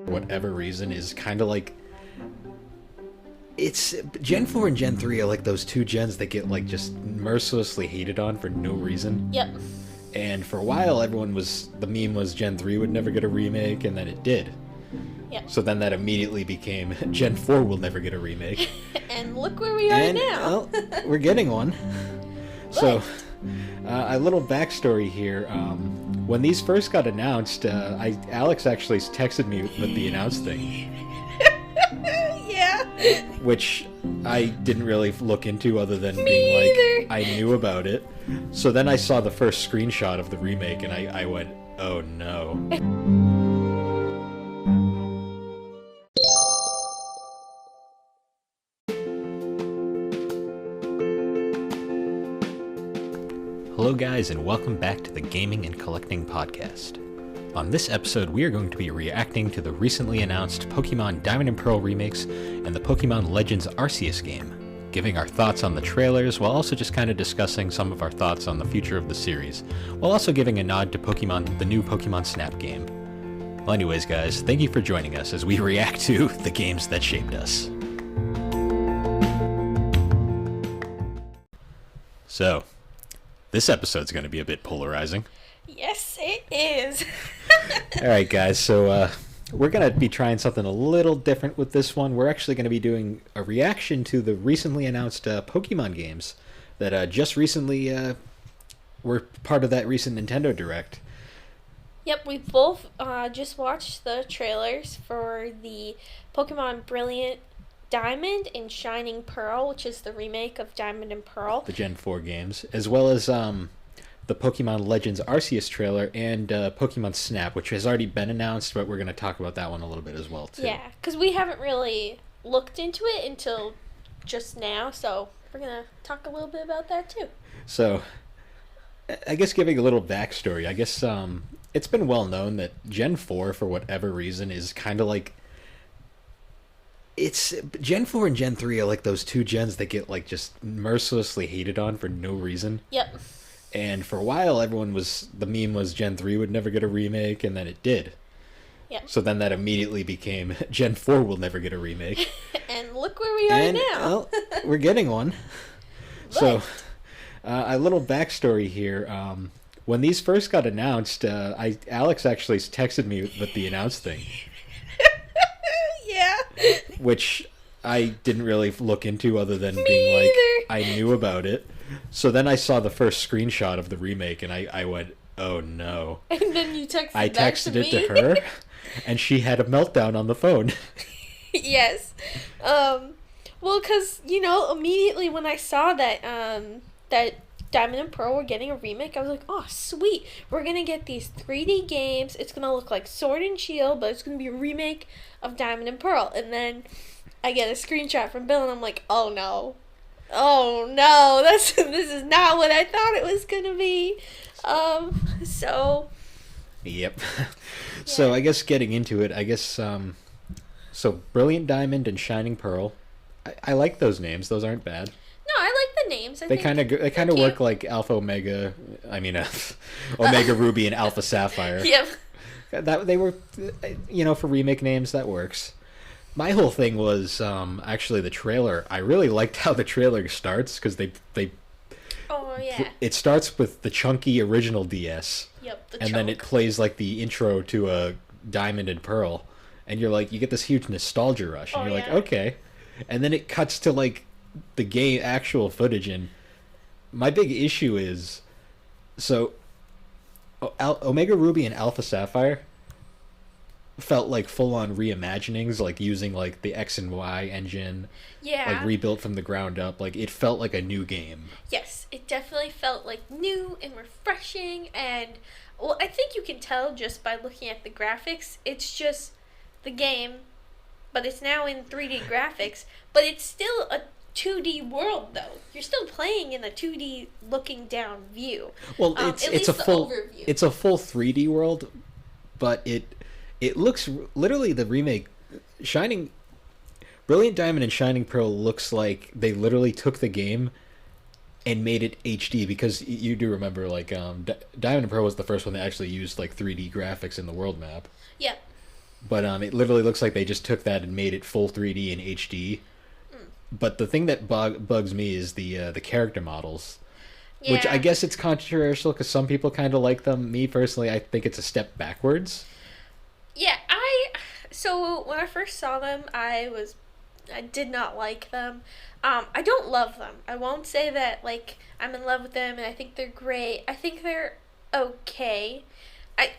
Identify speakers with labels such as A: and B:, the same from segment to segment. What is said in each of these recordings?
A: whatever reason, is kind of like... It's... Gen 4 and Gen 3 are like those two gens that get, like, just mercilessly hated on for no reason.
B: Yep.
A: And for a while, the meme was Gen 3 would never get a remake, and then it did.
B: Yep.
A: So then that immediately became Gen 4 will never get a remake.
B: And look where we are now.
A: Well, we're getting one. So, a little backstory here. When these first got announced, Alex actually texted me with the announced thing.
B: Yeah.
A: Which I didn't really look into other than
B: Me
A: being
B: either.
A: like, I knew about it. So then I saw the first screenshot of the remake and I went, oh no. Hello guys, and welcome back to the Gaming and Collecting Podcast. On this episode, we are going to be reacting to the recently announced Pokemon Diamond and Pearl remakes and the Pokemon Legends Arceus game, giving our thoughts on the trailers while also just kind of discussing some of our thoughts on the future of the series, while also giving a nod to the new Pokemon Snap game. Well anyways guys, thank you for joining us as we react to the games that shaped us. So, this episode's going to be a bit polarizing.
B: Yes, it is.
A: Alright guys, so we're going to be trying something a little different with this one. We're actually going to be doing a reaction to the recently announced Pokemon games that just recently were part of that recent Nintendo Direct.
B: Yep, we both just watched the trailers for the Pokemon Brilliant Diamond and Shining Pearl, which is the remake of Diamond and Pearl.
A: The Gen 4 games, as well as the Pokemon Legends Arceus trailer and Pokemon Snap, which has already been announced, but we're going to talk about that one a little bit as well, too.
B: Yeah, because we haven't really looked into it until just now, so we're going to talk a little bit about that, too.
A: So, I guess giving a little backstory, I guess it's been well known that Gen 4, for whatever reason, is kind of like... It's Gen 4 and Gen 3 are like those two gens that get like just mercilessly hated on for no reason.
B: Yep.
A: And for a while, the meme was Gen 3 would never get a remake, and then it did.
B: Yep.
A: So then that immediately became Gen 4 will never get a remake.
B: And look where we are now.
A: Well, we're getting one. So, a little backstory here. When these first got announced, Alex actually texted me with the announced thing.
B: Yeah.
A: Which I didn't really look into other than
B: Me
A: being like,
B: either.
A: I knew about it. So then I saw the first screenshot of the remake and I went, oh no.
B: And then you texted
A: I
B: back
A: texted
B: to
A: it
B: me.
A: to her and she had a meltdown on the phone.
B: Yes. Well, because, immediately when I saw that, that Diamond and Pearl were getting a remake, I was like, oh, sweet. We're going to get these 3D games. It's going to look like Sword and Shield, but it's going to be a remake of Diamond and Pearl. And then I get a screenshot from Bill, and I'm like, oh, no. Oh, no. This is not what I thought it was going to be. So...
A: Yep.
B: Yeah.
A: So I guess getting into it, so Brilliant Diamond and Shining Pearl, I like those names. Those aren't bad.
B: No, I like the names.
A: They kind of work like Alpha Omega. I mean, Omega Ruby and Alpha Sapphire.
B: Yep.
A: That they were, for remake names that works. My whole thing was actually the trailer. I really liked how the trailer starts because they.
B: Oh yeah.
A: It starts with the chunky original DS.
B: Yep.
A: And then it plays like the intro to a Diamond and Pearl, and you're like, you get this huge nostalgia rush, and you're like, okay, and then it cuts to like the game actual footage, and my big issue is, so Omega Ruby and Alpha Sapphire felt like full-on reimaginings, like using like the X and Y engine, like rebuilt from the ground up. Like it felt like a new game.
B: Yes, it definitely felt like new and refreshing, and well, I think you can tell just by looking at the graphics. It's just the game, but it's now in 3D graphics, but it's still a 2D world though. You're still playing in a 2D looking down view.
A: Well, it's a full overview. It's a full 3D world, but it looks literally the remake Brilliant Diamond and Shining Pearl looks like they literally took the game and made it HD, because you do remember like Diamond and Pearl was the first one that actually used like 3D graphics in the world map.
B: Yeah.
A: but it literally looks like they just took that and made it full 3D and HD. But the thing that bugs me is the character models, which I
B: Yeah.
A: guess it's controversial because some people kind of like them. Me personally, I think it's a step backwards.
B: Yeah, so when I first saw them, I did not like them. I don't love them. I won't say that like I'm in love with them and I think they're great. I think they're okay.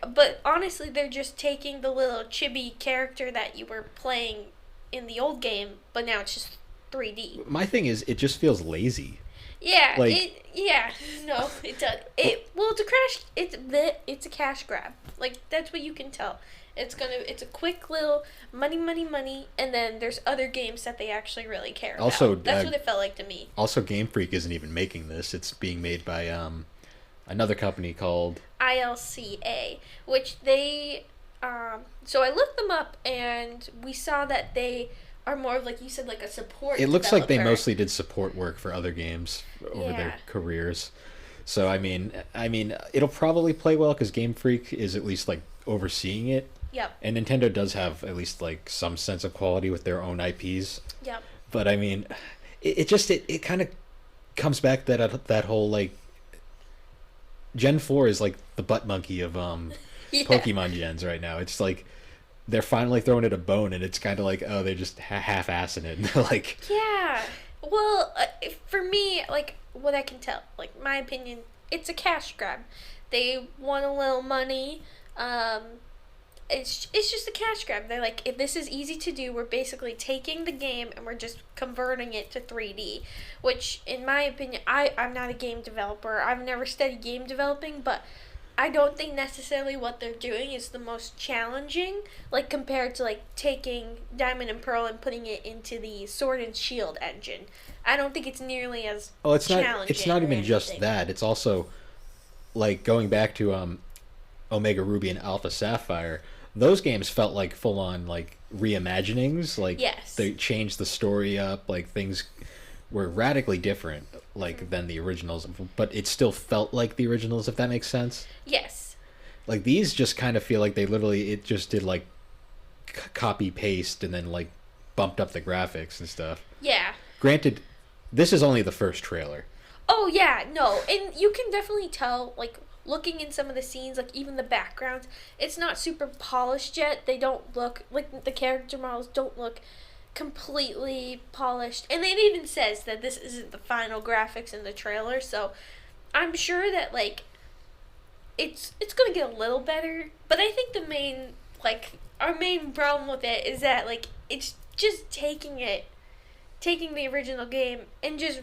B: But honestly, they're just taking the little chibi character that you were playing in the old game, but now it's just 3D.
A: My thing is, it just feels lazy.
B: Yeah,
A: Like,
B: yeah, no, it does. It's a cash grab. Like that's what you can tell. It's a quick little money, and then there's other games that they actually really care about.
A: also,
B: That's what it felt like to me.
A: also Game Freak isn't even making this. It's being made by another company called.
B: ILCA, which so I looked them up and we saw that they are more of, like you said, like a support
A: It looks like they
B: developer.
A: mostly did support work for other games over
B: Yeah.
A: their careers. So I mean, it'll probably play well because Game Freak is at least like overseeing it,
B: Yep,
A: and Nintendo does have at least like some sense of quality with their own IPs.
B: yep.
A: But I mean, it kind of comes back that whole like Gen 4 is like the butt monkey of
B: Yeah.
A: Pokemon gens right now. It's like they're finally throwing it a bone, and it's kind of like, oh, they're just half-assing it. Like,
B: Yeah. Well, for me, like what I can tell, like my opinion, it's a cash grab. They want a little money. It's just a cash grab. They're like, if this is easy to do, we're basically taking the game and we're just converting it to 3D. Which, in my opinion, I'm not a game developer. I've never studied game developing, but I don't think necessarily what they're doing is the most challenging, like compared to like taking Diamond and Pearl and putting it into the Sword and Shield engine. I don't think it's nearly as
A: oh, it's
B: challenging.
A: not. It's not
B: or
A: even just
B: anything.
A: that. It's also like going back to Omega Ruby and Alpha Sapphire. Those games felt like full on like reimaginings. Like
B: Yes.
A: they changed the story up. Like things were radically different like than the originals, but it still felt like the originals. If that makes sense.
B: Yes.
A: Like these just kind of feel like they literally it just did like copy paste and then like bumped up the graphics and stuff.
B: Yeah.
A: Granted, this is only the first trailer.
B: Oh yeah, no, and you can definitely tell, like looking in some of the scenes, like even the backgrounds, it's not super polished yet. They don't look like the character models don't look completely polished, and it even says that this isn't the final graphics in the trailer. So I'm sure that like it's gonna get a little better. But I think the main like our main problem with it is that like it's just taking the original game and just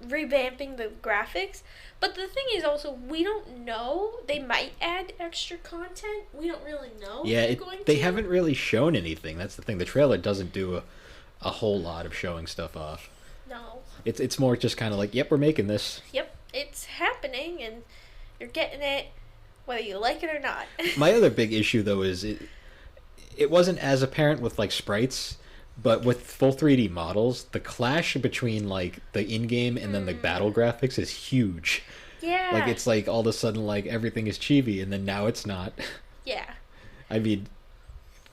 B: revamping the graphics. But the thing is also we don't know. They might add extra content. We don't really know.
A: Yeah,
B: if they're going
A: they
B: to.
A: haven't really shown anything. That's the thing. The trailer doesn't do a whole lot of showing stuff off.
B: No.
A: It's more just kind of like, yep, we're making this.
B: Yep, it's happening, and you're getting it, whether you like it or not.
A: My other big issue though is it wasn't as apparent with like sprites, but with full 3D models, the clash between like the in-game and then the battle graphics is huge.
B: Yeah.
A: Like it's like all of a sudden like everything is chibi and then now it's not.
B: Yeah.
A: I mean,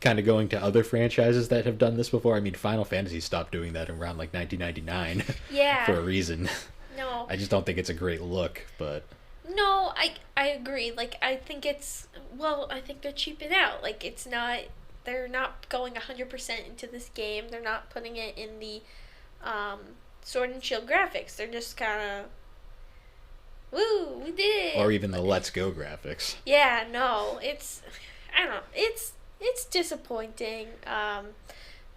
A: kind of going to other franchises that have done this before. I mean, Final Fantasy stopped doing that around like 1999
B: Yeah.
A: for a reason.
B: No.
A: I just don't think it's a great look, but
B: No, I agree. Like I think I think they're cheaping out. Like it's not they're not going 100% into this game. They're not putting it in the Sword and Shield graphics. They're just kind of woo, we did it.
A: or even the Let's Go graphics.
B: Yeah, no. I don't know. It's disappointing.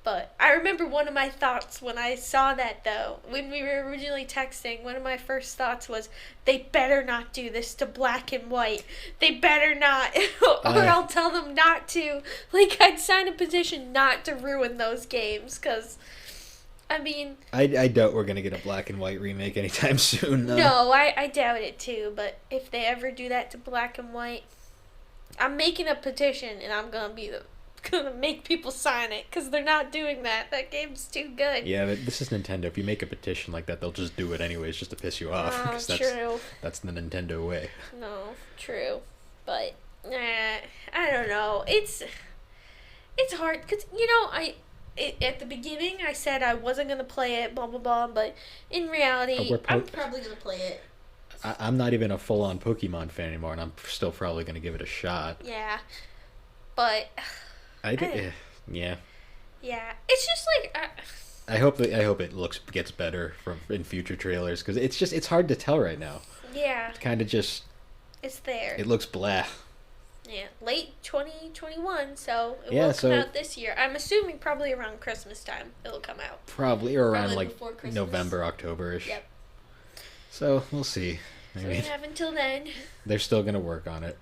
B: But I remember one of my thoughts when I saw that, though. When we were originally texting, one of my first thoughts was, they better not do this to Black and White. They better not. Or I'll tell them not to. Like, I'd sign a petition not to ruin those games. Because, I mean...
A: I doubt we're going to get a Black and White remake anytime soon, though.
B: No, I doubt it, too. But if they ever do that to Black and White, I'm making a petition, and I'm going to be gonna make people sign it because they're not doing that. That game's too good.
A: Yeah, but this is Nintendo. If you make a petition like that, they'll just do it anyways just to piss you off.
B: Oh,
A: 'cause
B: true.
A: That's the Nintendo way.
B: No, true. But I don't know. it's hard because at the beginning I said I wasn't gonna play it, blah blah blah, but in reality, I'm probably gonna play it.
A: I'm not even a full-on Pokemon fan anymore, and I'm still probably going to give it a shot.
B: Yeah, but
A: yeah.
B: Yeah, it's just like
A: I hope it gets better in future trailers because it's hard to tell right now.
B: Yeah,
A: It's kind of just
B: it's there.
A: it looks blah.
B: Yeah, late 2021, so it will come out this year. I'm assuming probably around Christmas time it'll come out.
A: Probably around
B: Probably
A: like November, October-ish.
B: Yep.
A: So we'll see.
B: So we have until then.
A: They're still gonna work on it.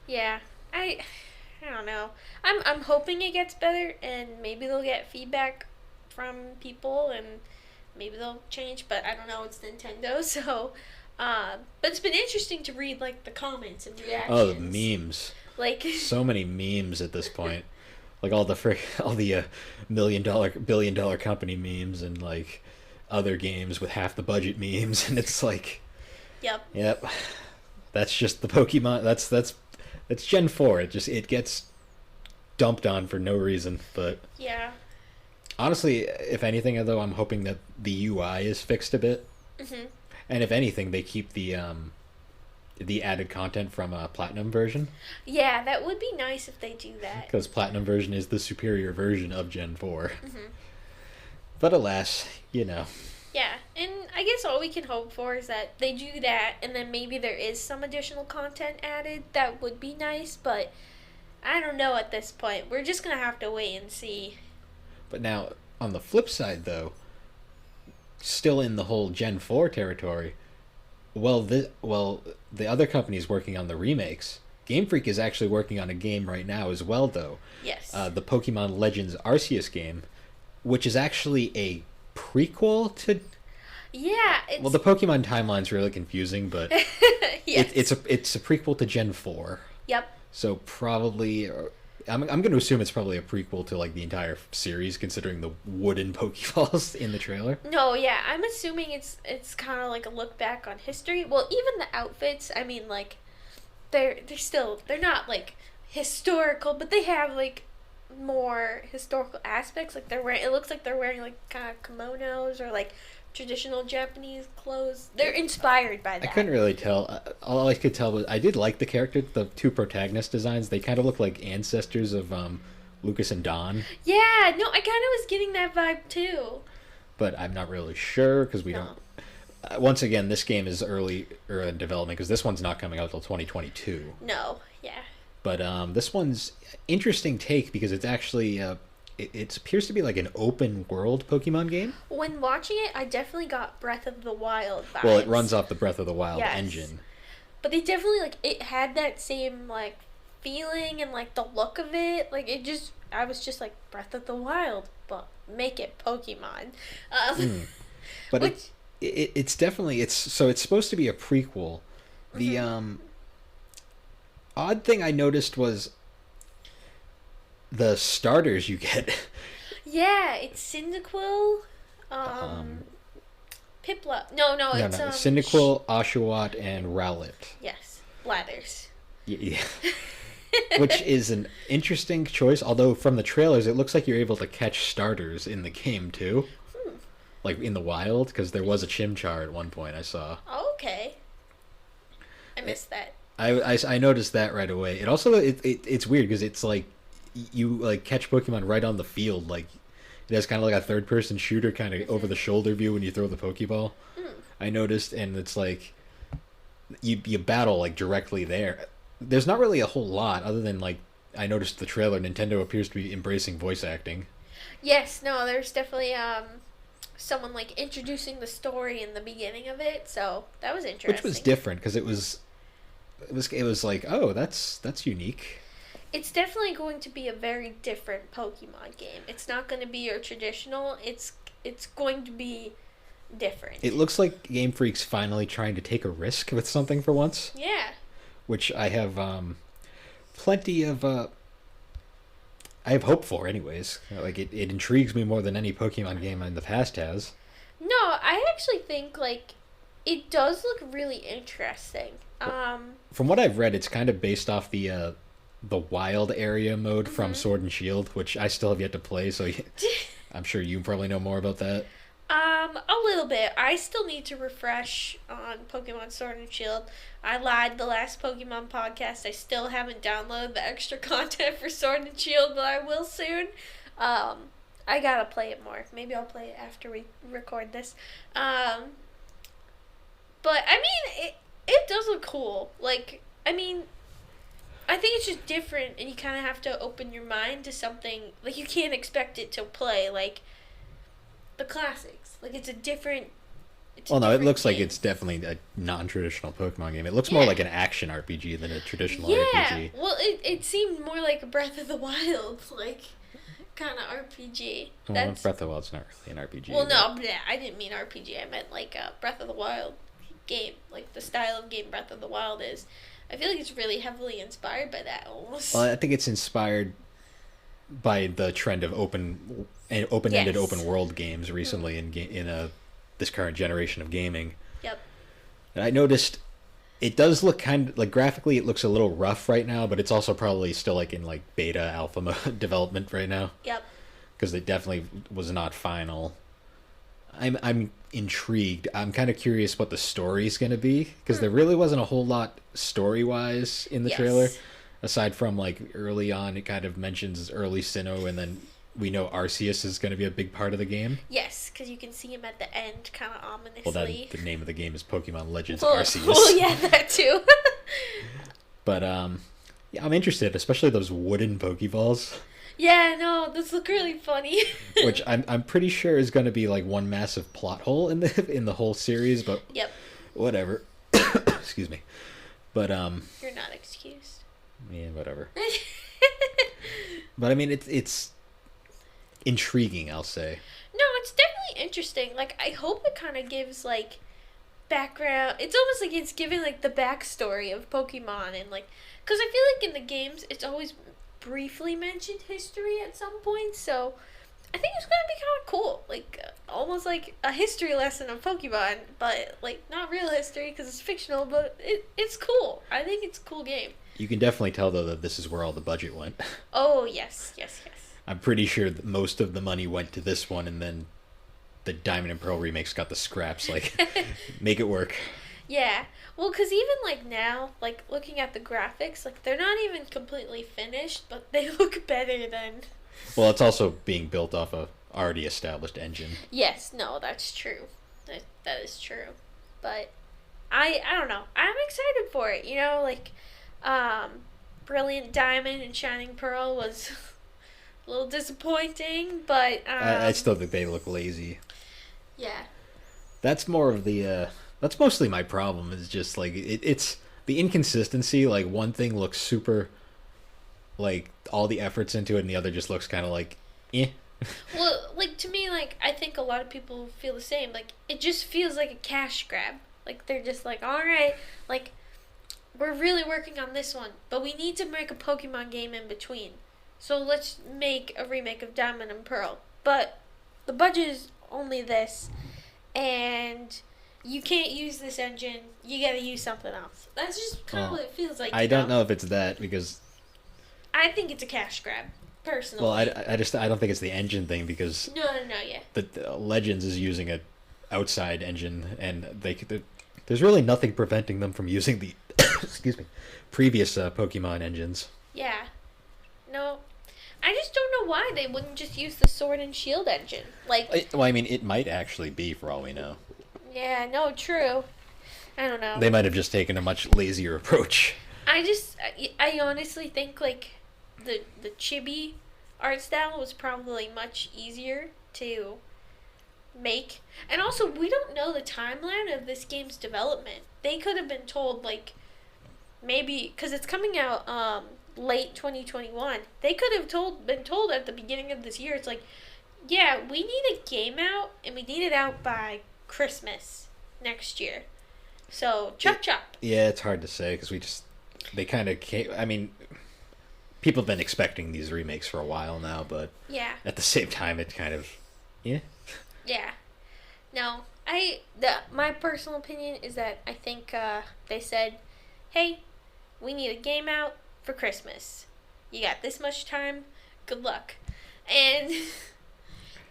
B: Yeah, I don't know. I'm hoping it gets better, and maybe they'll get feedback from people, and maybe they'll change. But I don't know. It's Nintendo, so. But it's been interesting to read like the comments and reactions.
A: Oh, the memes!
B: Like
A: so many memes at this point. Like all the $1 billion company memes and like other games with half the budget memes, and it's like. Yep. That's just the Pokemon. That's Gen 4. It gets dumped on for no reason. But
B: yeah.
A: Honestly, if anything, though, I'm hoping that the UI is fixed a bit.
B: Mhm.
A: And if anything, they keep the added content from a Platinum version.
B: Yeah, that would be nice if they do that.
A: Because Platinum version is the superior version of Gen 4.
B: Mhm.
A: But alas, you know.
B: Yeah, and I guess all we can hope for is that they do that, and then maybe there is some additional content added. That would be nice, but I don't know at this point. We're just gonna have to wait and see.
A: But now, on the flip side, though, still in the whole Gen 4 territory, the other company's working on the remakes. Game Freak is actually working on a game right now as well, though.
B: Yes.
A: The Pokemon Legends Arceus game, which is actually a prequel to.
B: Yeah.
A: Well, the Pokemon timeline's really confusing, but
B: yes.
A: it's a prequel to Gen 4.
B: Yep.
A: So probably, I'm going to assume it's probably a prequel to like the entire series, considering the wooden Pokeballs in the trailer.
B: No, yeah, I'm assuming it's kind of like a look back on history. Well, even the outfits, I mean, like they're not like historical, but they have like more historical aspects. Like it looks like they're wearing like kind of kimonos or like traditional Japanese clothes. They're inspired by that.
A: I couldn't really tell. All I could tell was I did like the character, the two protagonist designs. They kind of look like ancestors of Lucas and Dawn.
B: Yeah, no, I kind of was getting that vibe too.
A: But I'm not really sure because we don't. Once again, this game is early in development because this one's not coming out till 2022.
B: No, yeah.
A: But this one's interesting take because it's actually it appears to be like an open world Pokemon game.
B: When watching it, I definitely got Breath of the Wild vibes.
A: Well, it runs off the Breath of the Wild engine.
B: But they definitely it had that same like feeling and like the look of it. Like I was just like Breath of the Wild, but make it Pokemon.
A: But it's definitely it's supposed to be a prequel. The odd thing I noticed was the starters you get.
B: Yeah, it's Cyndaquil, Piplup. No, it's
A: Cyndaquil, Oshawott, and Rowlet.
B: Yes, Blathers.
A: Yeah. Which is an interesting choice, although from the trailers it looks like you're able to catch starters in the game too. Like in the wild, because there was a Chimchar at one point I saw.
B: Oh, okay. I missed that.
A: I noticed that right away. It also it's weird because it's like you like catch Pokemon right on the field. Like it has kind of like a third person shooter kind of over the shoulder view when you throw the Pokeball. I noticed, and it's like you battle like directly there. There's not really a whole lot other than like I noticed the trailer. Nintendo appears to be embracing voice acting. Yes,
B: no, there's definitely someone like introducing the story in the beginning of it, so that was interesting.
A: Which was different because it was like, oh, that's unique.
B: It's definitely going to be a very different Pokemon game. It's not going to be your traditional. It's going to be different.
A: It looks like Game Freak's finally trying to take a risk with something for once.
B: Yeah.
A: Which I have plenty of I have hope for anyways. Like it intrigues me more than any Pokemon game in the past has.
B: No, I actually think like it does look really interesting.
A: From what I've read, it's kind of based off the the wild area mode from Sword and Shield, which I still have yet to play, so I'm sure you probably know more about that.
B: A little bit. I still need to refresh on Pokemon Sword and Shield. I lied the last Pokemon podcast. I still haven't downloaded the extra content for Sword and Shield, but I will soon. I gotta play it more. Maybe I'll play it after we record this. But I mean, it does look cool. Like, I mean, I think it's just different, and you kind of have to open your mind to something. Like, you can't expect it to play like the classics. Like, it's a different.
A: Well, no, it looks like it's definitely a non-traditional Pokemon game. It looks more like an action RPG than a traditional RPG.
B: Well, it seemed more like a Breath of the Wild, like, kind of RPG.
A: Well, Breath of the Wild's not really an RPG.
B: Well, no, I didn't mean RPG. I meant, like, a Breath of the Wild game. Like, the style of game Breath of the Wild is. I feel like it's really heavily inspired by that, almost.
A: Well, I think it's inspired by the trend of open-ended open world games recently in this current generation of gaming.
B: Yep.
A: And I noticed it does look kind of like graphically it looks a little rough right now, but it's also probably still like in like beta alpha development right now.
B: Yep.
A: Because it definitely was not final. I'm intrigued. I'm kind of curious what the story's going to be because there really wasn't a whole lot story-wise in the trailer. Aside from, like, early on, it kind of mentions early Sinnoh, and then we know Arceus is going to be a big part of the game.
B: Yes, because you can see him at the end, kind of ominously.
A: Well, the name of the game is Pokemon Legends Arceus.
B: Oh, yeah, that too.
A: But, yeah, I'm interested, especially those wooden Pokeballs.
B: Yeah, no, those look really funny.
A: Which I'm pretty sure is going to be, like, one massive plot hole in the whole series, but whatever. Excuse me. But,
B: You're not excused.
A: Yeah, whatever. But I mean, it's intriguing, I'll say.
B: No, it's definitely interesting. Like, I hope it kind of gives, like, background. It's almost like it's giving, like, the backstory of Pokemon. And, like, because I feel like in the games, it's always briefly mentioned history at some point. So I think it's going to be kind of cool. Like, almost like a history lesson of Pokemon. But, like, not real history because it's fictional. But it's cool. I think it's a cool game.
A: You can definitely tell, though, that this is where all the budget went.
B: Oh, yes.
A: I'm pretty sure that most of the money went to this one, and then the Diamond and Pearl remakes got the scraps. Like, make it work.
B: Yeah. Well, because even, like, now, like, looking at the graphics, like, they're not even completely finished, but they look better than...
A: Well, it's also being built off a already established engine.
B: Yes, no, that's true. That is true. But I don't know. I'm excited for it, you know, like... Brilliant Diamond and Shining Pearl was a little disappointing, but
A: I still think they look lazy.
B: Yeah.
A: That's more of the that's mostly my problem is just like it's the inconsistency. Like one thing looks super, like all the efforts into it, and the other just looks kind of like, eh.
B: Well, like to me, like I think a lot of people feel the same. Like it just feels like a cash grab. Like they're just like, all right, like. We're really working on this one, but we need to make a Pokemon game in between. So let's make a remake of Diamond and Pearl. But the budget is only this, and you can't use this engine. You gotta use something else. That's just kind of what it feels like.
A: I don't know if it's that, because...
B: I think it's a cash grab, personally.
A: Well, I don't think it's the engine thing, because...
B: No, yeah.
A: The Legends is using an outside engine, and there's really nothing preventing them from using the... excuse me, previous Pokemon engines.
B: Yeah. No. I just don't know why they wouldn't just use the Sword and Shield engine. Like.
A: Well, I mean, it might actually be, for all we know.
B: Yeah, no, true. I don't know.
A: They might have just taken a much lazier approach.
B: I honestly think, like, the chibi art style was probably much easier to make. And also, we don't know the timeline of this game's development. They could have been told, like, maybe, because it's coming out late 2021. They could have been told at the beginning of this year, it's like, yeah, we need a game out, and we need it out by Christmas next year. So, chop.
A: Yeah, it's hard to say, because they kind of came, I mean, people have been expecting these remakes for a while now, but at the same time, it's kind of, yeah.
B: Yeah. No, my personal opinion is that I think they said, hey, we need a game out for Christmas. You got this much time. Good luck. And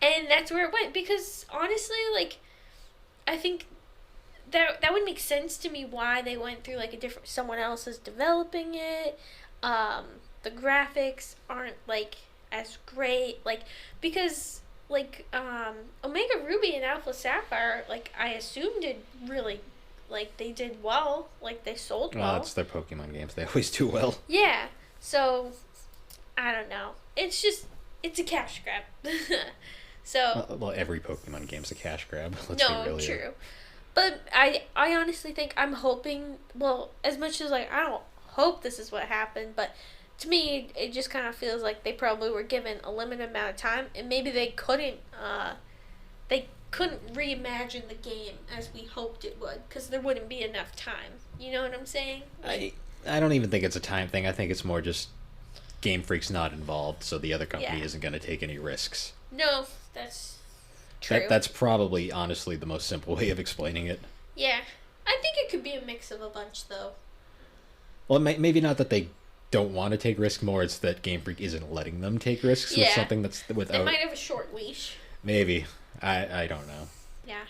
B: that's where it went. Because, honestly, like, I think that would make sense to me why they went through, like, someone else is developing it. The graphics aren't, like, as great. Like, because, like, Omega Ruby and Alpha Sapphire, like, I assume did really, like, they did well. Like, they sold well.
A: Well, it's their Pokemon games. They always do well.
B: Yeah. So, I don't know. It's just, it's a cash grab. So.
A: Well, every Pokemon game's a cash grab. Let's
B: no,
A: be really
B: true. But I honestly think, I'm hoping, well, as much as, like, I don't hope this is what happened, but to me, it just kind of feels like they probably were given a limited amount of time, and maybe they couldn't reimagine the game as we hoped it would, because there wouldn't be enough time. You know what I'm saying?
A: I don't even think it's a time thing. I think it's more just Game Freak's not involved, so the other company isn't going to take any risks.
B: No, that's true.
A: That's probably, honestly, the most simple way of explaining it.
B: Yeah. I think it could be a mix of a bunch, though.
A: Well, maybe not that they don't want to take risks, more it's that Game Freak isn't letting them take risks with something that's without...
B: They might have a short leash.
A: Maybe. I don't know.
B: Yeah.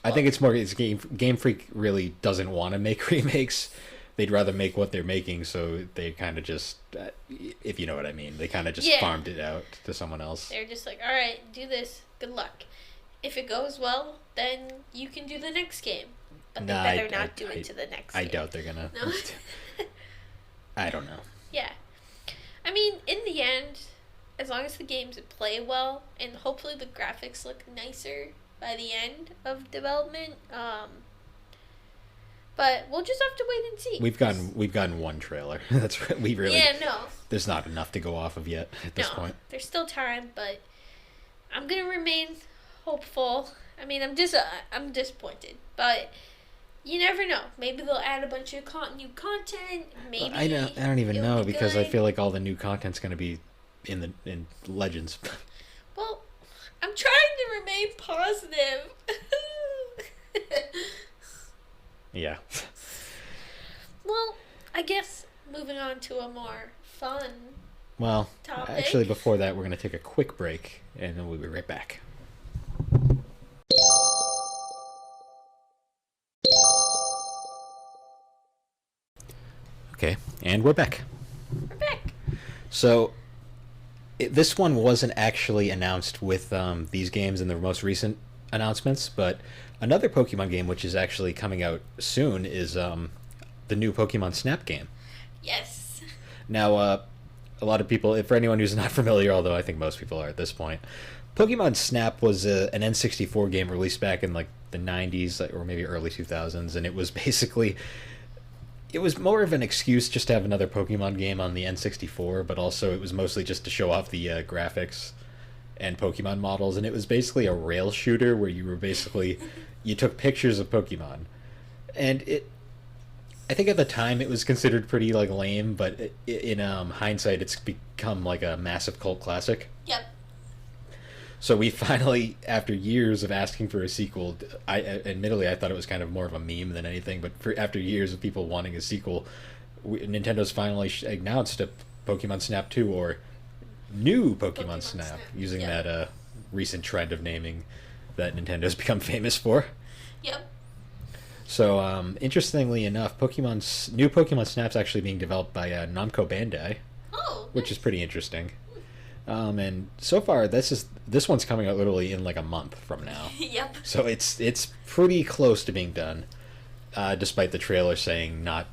A: I think it's more... Game Freak really doesn't want to make remakes. They'd rather make what they're making, so they kind of just... if you know what I mean. They kind of just farmed it out to someone else.
B: They're just like, alright, do this. Good luck. If it goes well, then you can do the next game. But they better not do it to the next game.
A: I doubt they're gonna...
B: No?
A: I don't know.
B: Yeah. I mean, in the end, as long as the games play well, and hopefully the graphics look nicer by the end of development, but we'll just have to wait and see.
A: We've gotten one trailer. That's we really...
B: Yeah, no.
A: There's not enough to go off of yet at this point.
B: There's still time, but I'm gonna remain hopeful. I mean, I'm disappointed, but... You never know. Maybe they'll add a bunch of new content. Maybe
A: I don't even know because
B: good.
A: I feel like all the new content's going to be in Legends.
B: Well, I'm trying to remain positive.
A: Yeah.
B: Well, I guess moving on to a more fun topic.
A: Actually, before that, we're going to take a quick break, and then we'll be right back. Okay, and we're back. So, this one wasn't actually announced with these games in the most recent announcements, but another Pokemon game which is actually coming out soon is the new Pokemon Snap game.
B: Yes.
A: Now, a lot of people, for anyone who's not familiar, although I think most people are at this point, Pokemon Snap was an N64 game released back in like the 90s or maybe early 2000s, and it was basically... It was more of an excuse just to have another Pokemon game on the N64, but also it was mostly just to show off the graphics and Pokemon models, and it was basically a rail shooter where you were basically... you took pictures of Pokemon. And I think at the time it was considered pretty like lame, but in hindsight it's become like a massive cult classic.
B: Yep.
A: So we finally, after years of asking for a sequel, admittedly I thought it was kind of more of a meme than anything, but after years of people wanting a sequel, Nintendo's finally announced a Pokemon Snap 2, or new Pokemon Snap, using that recent trend of naming that Nintendo's become famous for.
B: Yep.
A: So, interestingly enough, new Pokemon Snap's actually being developed by Namco Bandai, which is pretty interesting. And so far, this one's coming out literally in like a month from now.
B: Yep.
A: So it's pretty close to being done, despite the trailer saying not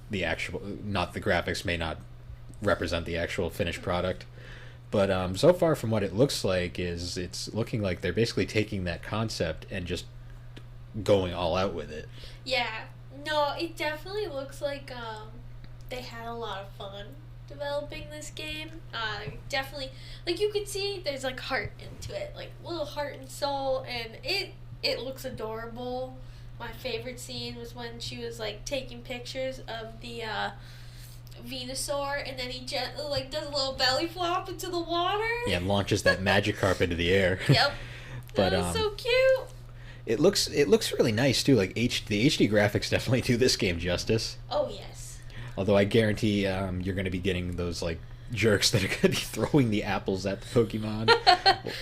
A: the graphics may not represent the actual finished product. But so far, from what it looks like, it's looking like they're basically taking that concept and just going all out with it.
B: Yeah. No, it definitely looks like they had a lot of fun developing this game. Definitely, like, you could see there's like heart into it, like little heart and soul, and it looks adorable. My favorite scene was when she was like taking pictures of the Venusaur, and then he gently like does a little belly flop into the water.
A: Yeah, and launches that Magikarp into the air.
B: Yep.
A: But
B: that was so cute.
A: It looks really nice too. Like the HD graphics definitely do this game justice.
B: Oh yes.
A: Although I guarantee you're going to be getting those like jerks that are going to be throwing the apples at the Pokemon,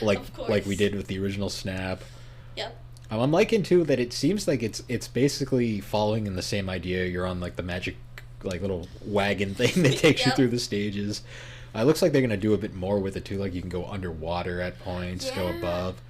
A: like we did with the original Snap.
B: Yep.
A: I'm liking too that it seems like it's basically following in the same idea. You're on like the magic like little wagon thing that takes you through the stages. It looks like they're gonna do a bit more with it too. Like you can go underwater at points, go above.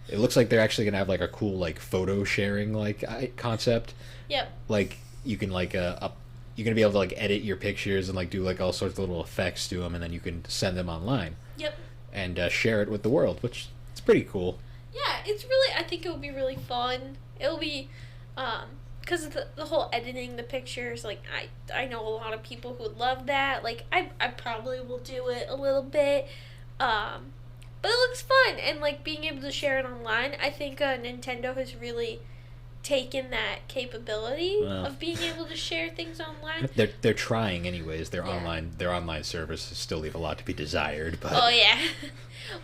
A: It looks like they're actually gonna have like a cool like photo sharing like concept.
B: Yep.
A: Like you can like you're gonna be able to like edit your pictures and like do like all sorts of little effects to them, and then you can send them online.
B: Yep.
A: And share it with the world, which it's pretty cool.
B: Yeah, it's really. I think it will be really fun. It'll be, because of the whole editing the pictures. Like I know a lot of people who would love that. Like I probably will do it a little bit, but it looks fun, and like being able to share it online. I think Nintendo has really taken that capability of being able to share things online.
A: They're trying anyways. Their online services still leave a lot to be desired. But
B: oh yeah,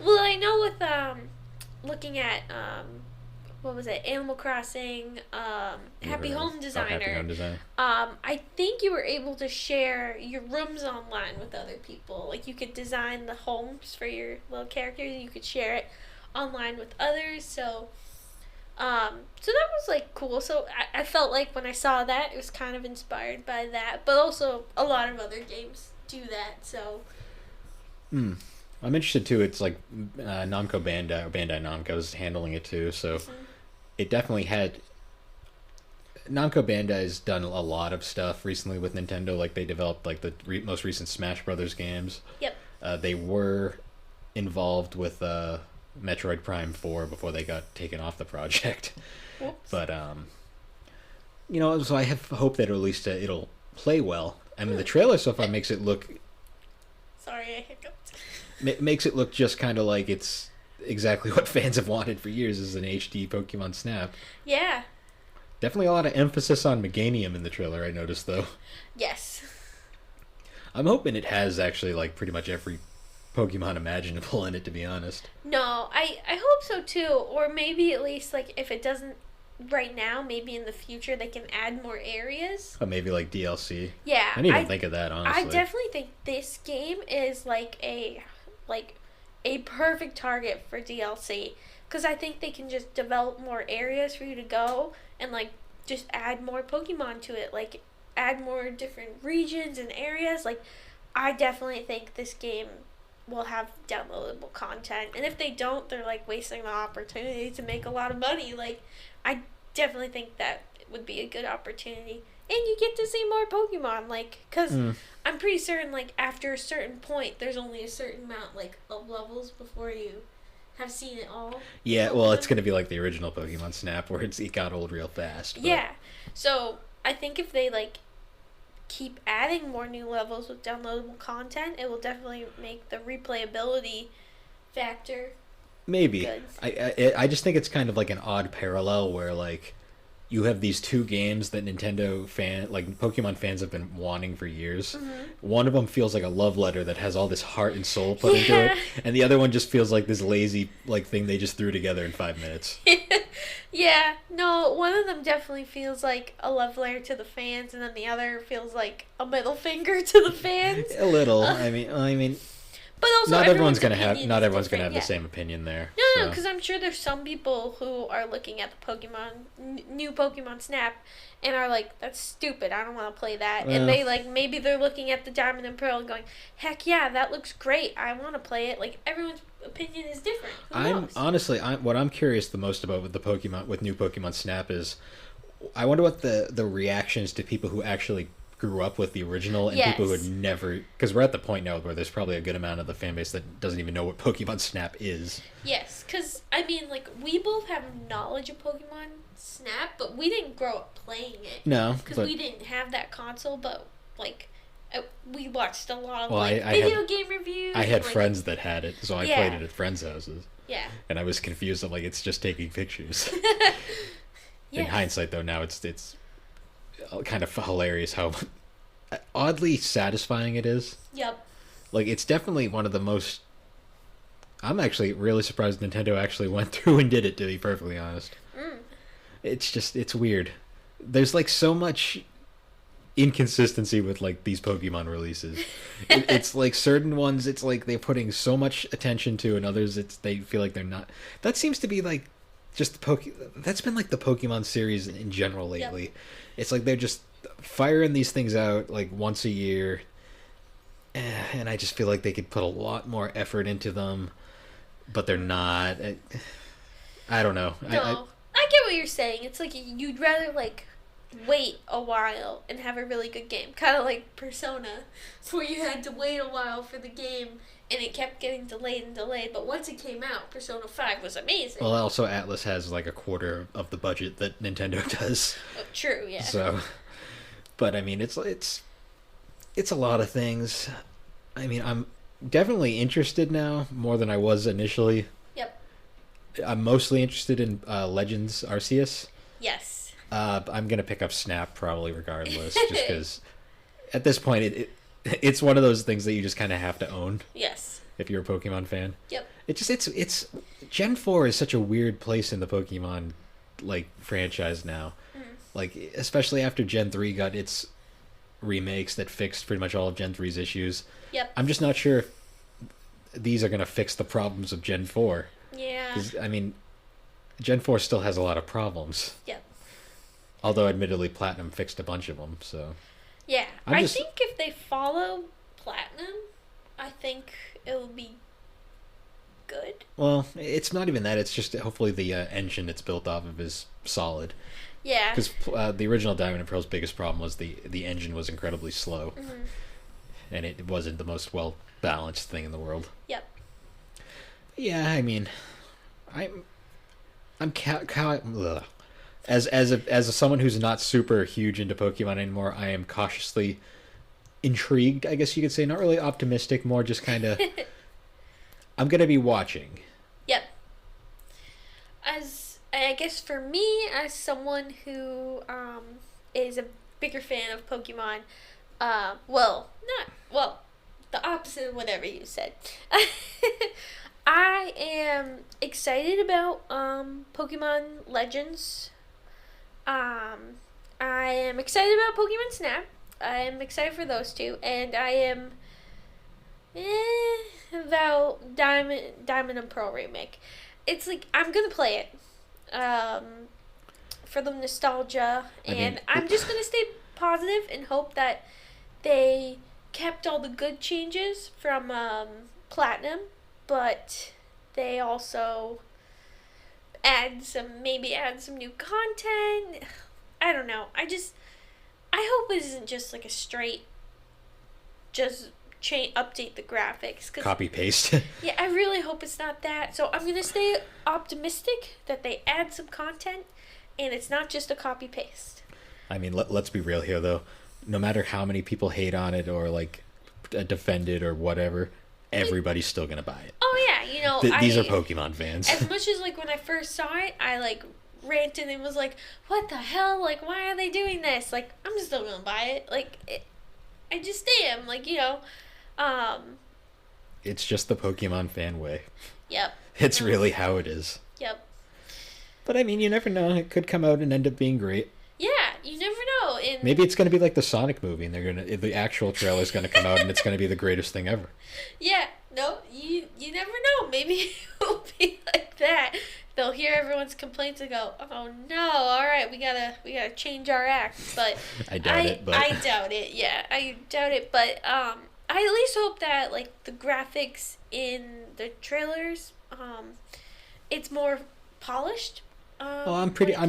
B: well I know with looking at what was it, Animal Crossing, Happy Home Designer. I think you were able to share your rooms online with other people. Like you could design the homes for your little characters, and you could share it online with others. So that was like cool. So I felt like when I saw that, it was kind of inspired by that. But also a lot of other games do that. So.
A: I'm interested too. It's like Namco Bandai Namco is handling it too, so it definitely had. Namco Bandai's done a lot of stuff recently with Nintendo. Like they developed like the most recent Smash Brothers games.
B: Yep.
A: They were involved with Metroid Prime 4 before they got taken off the project.
B: Whoops.
A: But so I have hope that at least it'll play well. I mean, the trailer so far makes it look.
B: Sorry, I hiccuped.
A: Makes it look just kind of like it's exactly what fans have wanted for years is an HD Pokemon Snap.
B: Yeah.
A: Definitely a lot of emphasis on Meganium in the trailer, I noticed, though.
B: Yes.
A: I'm hoping it has actually, like, pretty much every Pokemon imaginable in it, to be honest.
B: No, I hope so, too. Or maybe at least, like, if it doesn't right now, maybe in the future they can add more areas.
A: Or maybe, like, DLC.
B: Yeah.
A: I didn't even think of that, honestly.
B: I definitely think this game is, like a perfect target for DLC, because I think they can just develop more areas for you to go and like just add more Pokemon to it, like add more different regions and areas. Like I definitely think this game will have downloadable content, and if they don't, they're like wasting the opportunity to make a lot of money. Like I definitely think that would be a good opportunity. And you get to see more Pokemon, like, because I'm pretty certain, like, after a certain point, there's only a certain amount, like, of levels before you have seen it all.
A: Yeah, well, it's going to be like the original Pokemon Snap, where it got old real fast. But.
B: Yeah, so I think if they, like, keep adding more new levels with downloadable content, it will definitely make the replayability factor
A: maybe
B: good.
A: I just think it's kind of like an odd parallel where, like, you have these two games that Pokemon fans have been wanting for years. One of them feels like a love letter that has all this heart and soul put into it, and the other one just feels like this lazy like thing they just threw together in 5 minutes.
B: Yeah, no, one of them definitely feels like a love letter to the fans, and then the other feels like a middle finger to the fans.
A: A little. I mean.
B: But also,
A: not everyone's gonna have
B: the
A: same opinion there.
B: No, because I'm sure there's some people who are looking at the new Pokemon Snap, and are like, "That's stupid. I don't want to play that." And they maybe they're looking at the Diamond and Pearl and going, "Heck yeah, that looks great. I want to play it." Like everyone's opinion is different.
A: What I'm curious the most about with new Pokemon Snap is, I wonder what the reactions to people who actually grew up with the original and people who had never, because we're at the point now where there's probably a good amount of the fan base that doesn't even know what Pokemon Snap is.
B: Yes, because I mean, like, we both have knowledge of Pokemon Snap, but we didn't grow up playing it.
A: No,
B: because we didn't have that console. But like, we watched a lot of video game reviews.
A: I had friends that had it, so I played it at friends' houses.
B: Yeah,
A: and I was confused. I'm like, it's just taking pictures. In hindsight, though, now it's kind of hilarious how oddly satisfying it is.
B: Yep.
A: Like, it's definitely one of the most... I'm actually really surprised Nintendo actually went through and did it, to be perfectly honest. It's weird. There's, like, so much inconsistency with like these Pokemon releases. It's like certain ones, it's like they're putting so much attention to, and others, it's they feel like they're not. That seems to be like just That's been like the Pokemon series in general lately. Yep. It's like they're just firing these things out like once a year, and I just feel like they could put a lot more effort into them, but they're not. I don't know.
B: No, I get what you're saying. It's like you'd rather like wait a while and have a really good game, kind of like Persona, where you had to wait a while for the game and it kept getting delayed and delayed. But once it came out, Persona 5 was amazing.
A: Well, also Atlas has like a quarter of the budget that Nintendo does.
B: Oh, true, yeah.
A: So, but I mean, it's a lot of things. I mean, I'm definitely interested now more than I was initially.
B: Yep.
A: I'm mostly interested in Legends Arceus.
B: Yes.
A: I'm gonna pick up Snap probably regardless, just because at this point it's one of those things that you just kind of have to own.
B: Yes.
A: If you're a Pokemon fan.
B: Yep.
A: It's Gen 4 is such a weird place in the Pokemon like franchise now. Like especially after Gen 3 got its remakes that fixed pretty much all of Gen 3's issues.
B: Yep.
A: I'm just not sure if these are going to fix the problems of Gen 4.
B: Yeah.
A: 'Cause, I mean, Gen 4 still has a lot of problems.
B: Yep.
A: Although admittedly Platinum fixed a bunch of them, so
B: yeah. I think if they follow Platinum, I think it'll be good.
A: Well, it's not even that. It's just hopefully the engine it's built off of is solid.
B: Yeah.
A: Because the original Diamond and Pearl's biggest problem was the engine was incredibly slow.
B: Mm-hmm.
A: And it wasn't the most well-balanced thing in the world.
B: Yep.
A: Yeah, I mean, as someone who's not super huge into Pokemon anymore, I am cautiously intrigued, I guess you could say. Not really optimistic, more just kind of I'm going to be watching.
B: Yep. I guess for me, as someone who is a bigger fan of Pokemon, the opposite of whatever you said. I am excited about Pokemon Legends. I am excited about Pokemon Snap. I am excited for those two, and I am about Diamond and Pearl remake. It's like I'm gonna play it for the nostalgia, and I'm just gonna stay positive and hope that they kept all the good changes from Platinum, but they also add some new content. I don't know. I hope it isn't just like a straight update the graphics.
A: Copy paste.
B: Yeah, I really hope it's not that. So I'm gonna stay optimistic that they add some content, and it's not just a copy paste.
A: I mean, let's be real here though. No matter how many people hate on it or like defend it or whatever, everybody's still gonna buy it.
B: Oh yeah,
A: these are Pokemon fans.
B: As much as like when I first saw it, I like ranted and was like, "What the hell? Like, why are they doing this?" Like, I'm still gonna buy it. Like, I just am. Like,
A: It's just the Pokemon fan way.
B: Yep.
A: It's really how it is.
B: Yep.
A: But I mean, you never know. It could come out and end up being great.
B: Yeah, you never know.
A: Maybe it's going to be like the Sonic movie, and the actual trailer's going to come out, and it's going to be the greatest thing ever.
B: Yeah, no, you never know. Maybe it will be like that. They'll hear everyone's complaints and go, "Oh no! All right, we gotta change our act." But
A: I doubt it.
B: I doubt it. Yeah, I doubt it. But I at least hope that like the graphics in the trailers, it's more polished.
A: Well, I'm certain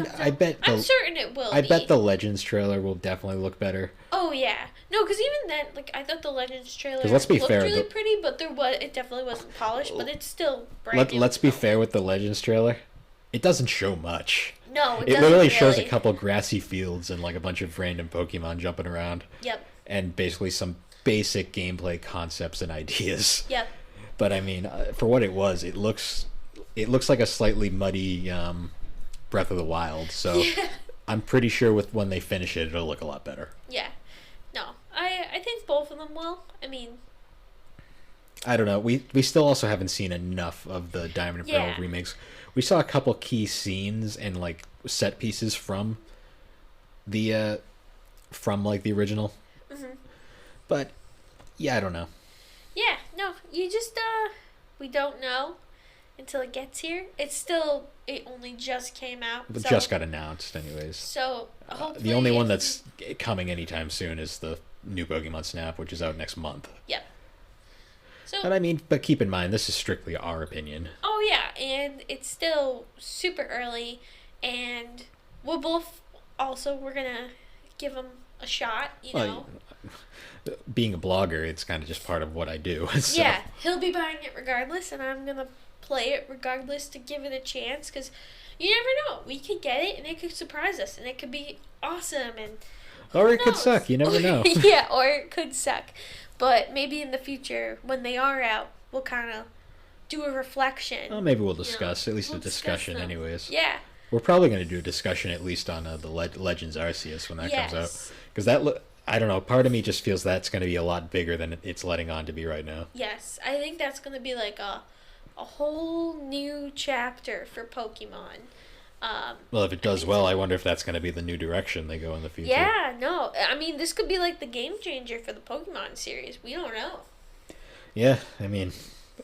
B: it will.
A: I bet the Legends trailer will definitely look better.
B: Oh yeah, no, because even then, like I thought the Legends trailer
A: let's be
B: looked
A: fair,
B: really pretty, but it definitely wasn't polished, but it's still
A: brand new. Let's be fair with the Legends trailer. It doesn't show much.
B: No,
A: it literally shows a couple grassy fields and like a bunch of random Pokemon jumping around.
B: Yep.
A: And basically some basic gameplay concepts and ideas.
B: Yep.
A: But I mean, for what it was, it looks like a slightly muddy Breath of the Wild, so yeah. I'm pretty sure when they finish it, it'll look a lot better.
B: Yeah. No, I think both of them will. I mean,
A: I don't know. We still also haven't seen enough of the Diamond and Pearl remakes. We saw a couple key scenes and like set pieces from the from like the original.
B: Mm-hmm.
A: But yeah, I don't know.
B: Yeah, no, you just we don't know until it gets here. It only just came out.
A: It just got announced, anyways.
B: So hopefully
A: The only one that's coming anytime soon is the new Pokemon Snap, which is out next month.
B: Yep. So,
A: but keep in mind, this is strictly our opinion.
B: Oh yeah, and it's still super early, and we're gonna give them a shot, you know.
A: Being a blogger, it's kind of just part of what I do. So.
B: Yeah, he'll be buying it regardless, and I'm gonna play it regardless to give it a chance, because you never know. We could get it, and it could surprise us, and it could be awesome, and
A: or it could suck. You never know.
B: Yeah, or it could suck. But maybe in the future, when they are out, we'll kind of do a reflection.
A: Well, maybe we'll discuss, at least a discussion anyways.
B: Yeah.
A: We're probably going to do a discussion at least on the Legends Arceus when that comes out. Because I don't know, part of me just feels that's going to be a lot bigger than it's letting on to be right now.
B: Yes, I think that's going to be like a whole new chapter for Pokemon.
A: Well, if it does well, I wonder if that's going to be the new direction they go in the future.
B: Yeah, no. I mean, this could be like the game changer for the Pokemon series. We don't know.
A: Yeah, I mean,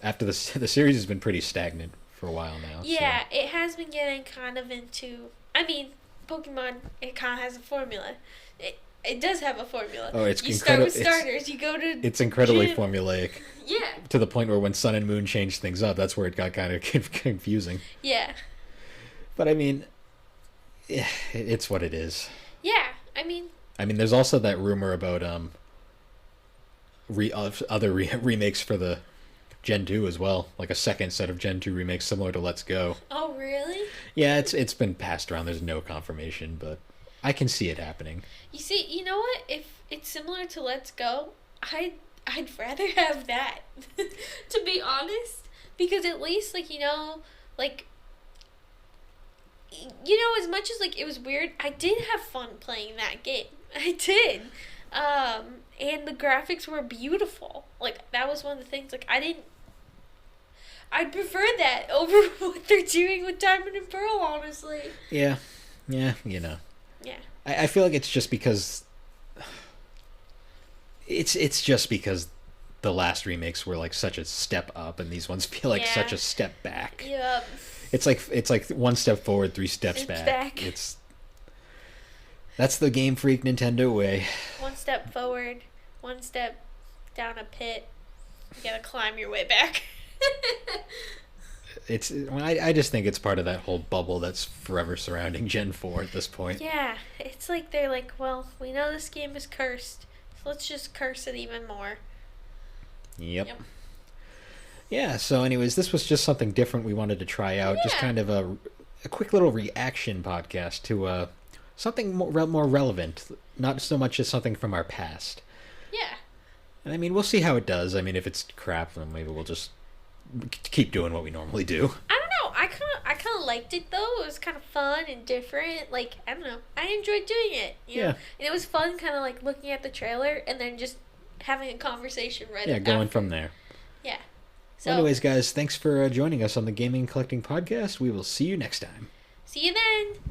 A: after the series has been pretty stagnant for a while now.
B: Yeah, so. It has been getting kind of into... I mean, Pokemon, it kind of has a formula. It does have a formula.
A: Oh,
B: you start with starters, you go to...
A: It's incredibly formulaic.
B: Yeah.
A: To the point where when Sun and Moon changed things up, that's where it got kind of confusing.
B: Yeah.
A: But I mean, it's what it is.
B: Yeah, I mean,
A: there's also that rumor about other remakes for the Gen 2 as well, like a second set of Gen 2 remakes similar to Let's Go.
B: Oh, really?
A: Yeah, it's been passed around. There's no confirmation, but I can see it happening.
B: You see, you know what? If it's similar to Let's Go, I'd rather have that, to be honest, because at least as much as it was weird, I did have fun playing that game. I did. And the graphics were beautiful. That was one of the things, I'd prefer that over what they're doing with Diamond and Pearl, honestly.
A: Yeah, you know.
B: Yeah.
A: I feel like it's just because... It's just because the last remakes were, such a step up, and these ones feel like such a step back.
B: Yep.
A: It's like one step forward, three steps back. That's the Game Freak Nintendo way.
B: One step forward, one step down a pit. You gotta climb your way back.
A: I just think it's part of that whole bubble that's forever surrounding Gen 4 at this point.
B: Yeah, it's like they're like, well, we know this game is cursed, so let's just curse it even more.
A: Yep. Yeah, so anyways, this was just something different we wanted to try out. Yeah. Just kind of a quick little reaction podcast to something more relevant, not so much as something from our past.
B: Yeah.
A: And we'll see how it does. If it's crap, then maybe we'll just keep doing what we normally do.
B: I don't know. I kind of liked it, though. It was kind of fun and different. I don't know. I enjoyed doing it. You know? And it was fun kind of looking at the trailer and then just having a conversation
A: going from there.
B: Yeah.
A: So, anyways, guys, thanks for joining us on the Gaming and Collecting Podcast. We will see you next time.
B: See you then.